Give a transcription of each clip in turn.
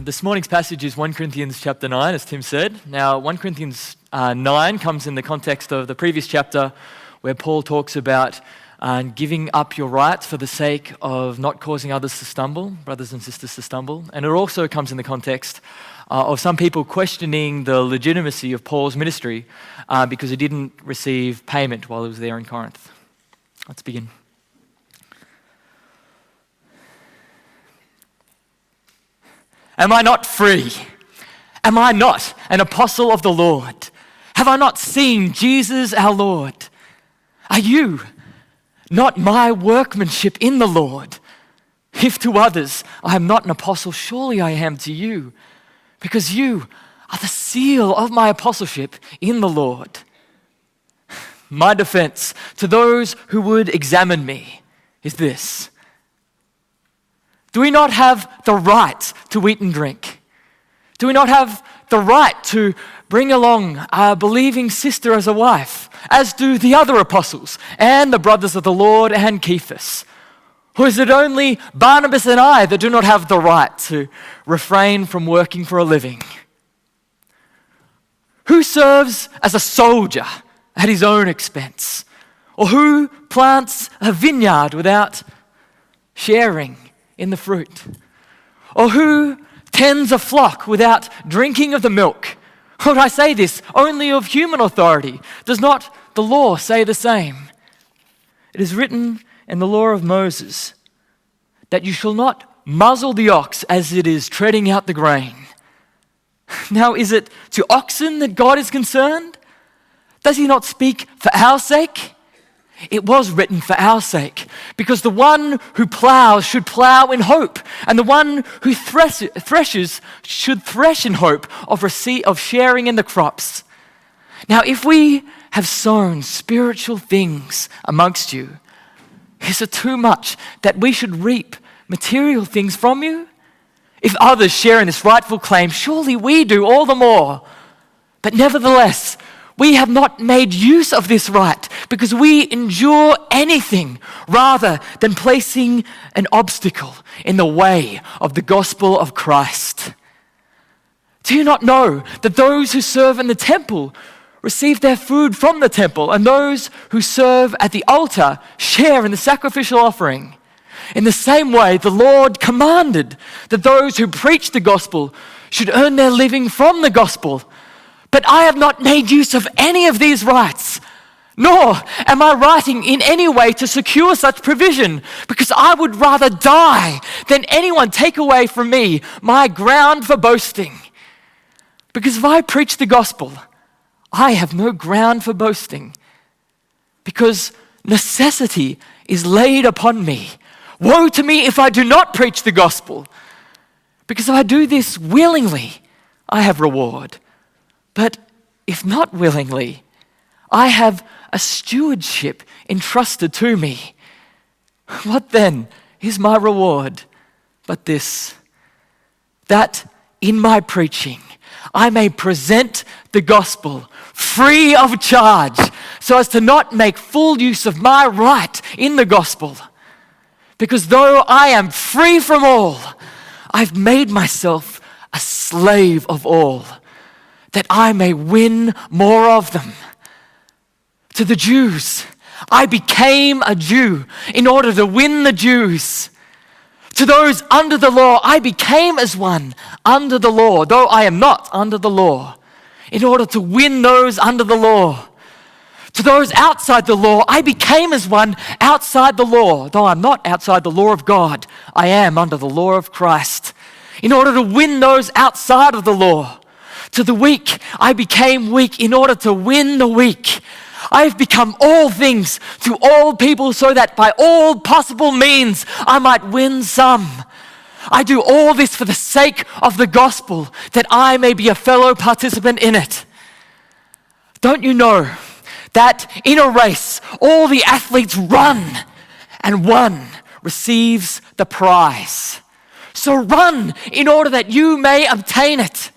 This morning's passage is 1 Corinthians chapter 9, as Tim said. Now, 1 Corinthians 9 comes in the context of the previous chapter where Paul talks about giving up your rights for the sake of not causing others to stumble, brothers and sisters to stumble. And it also comes in the context of some people questioning the legitimacy of Paul's ministry because he didn't receive payment while he was there in Corinth. Let's begin. Am I not free? Am I not an apostle of the Lord? Have I not seen Jesus our Lord? Are you not my workmanship in the Lord? If to others I am not an apostle, surely I am to you, because you are the seal of my apostleship in the Lord. My defense to those who would examine me is this: do we not have the right to eat and drink? Do we not have the right to bring along our believing sister as a wife, as do the other apostles and the brothers of the Lord and Cephas? Or is it only Barnabas and I that do not have the right to refrain from working for a living? Who serves as a soldier at his own expense? Or who plants a vineyard without sharing in the fruit? Or who tends a flock without drinking of the milk? Or I say this only of human authority. Does not the law say the same? It is written in the law of Moses that you shall not muzzle the ox as it is treading out the grain. Now, is it to oxen that God is concerned? Does he not speak for our sake? It was written for our sake, because the one who plows should plow in hope, and the one who threshes should thresh in hope of sharing in the crops. Now, if we have sown spiritual things amongst you, is it too much that we should reap material things from you? If others share in this rightful claim, surely we do all the more. But nevertheless, we have not made use of this right because we endure anything rather than placing an obstacle in the way of the gospel of Christ. Do you not know that those who serve in the temple receive their food from the temple, and those who serve at the altar share in the sacrificial offering? In the same way, the Lord commanded that those who preach the gospel should earn their living from the gospel. But I have not made use of any of these rights, nor am I writing in any way to secure such provision, because I would rather die than anyone take away from me my ground for boasting. Because if I preach the gospel, I have no ground for boasting, because necessity is laid upon me. Woe to me if I do not preach the gospel, because if I do this willingly, I have reward. But if not willingly, I have a stewardship entrusted to me. What then is my reward but this, that in my preaching I may present the gospel free of charge, so as to not make full use of my right in the gospel? Because though I am free from all, I've made myself a slave of all, that I may win more of them. To the Jews, I became a Jew in order to win the Jews. To those under the law, I became as one under the law, though I am not under the law, in order to win those under the law. To those outside the law, I became as one outside the law, though I'm not outside the law of God, I am under the law of Christ, in order to win those outside of the law. To the weak, I became weak in order to win the weak. I have become all things to all people so that by all possible means I might win some. I do all this for the sake of the gospel, that I may be a fellow participant in it. Don't you know that in a race all the athletes run and one receives the prize? So run in order that you may obtain it.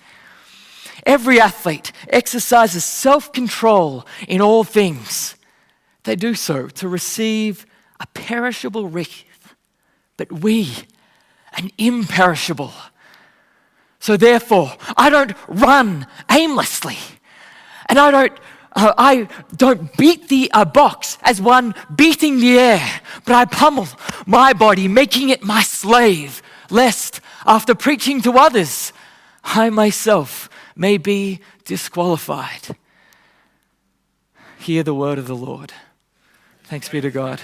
Every athlete exercises self-control in all things. They do so to receive a perishable wreath, but we an imperishable. So therefore, I don't run aimlessly, and I don't beat the box as one beating the air, but I pummel my body, making it my slave, lest after preaching to others, I myself may be disqualified. Hear the word of the Lord. Thanks be to God.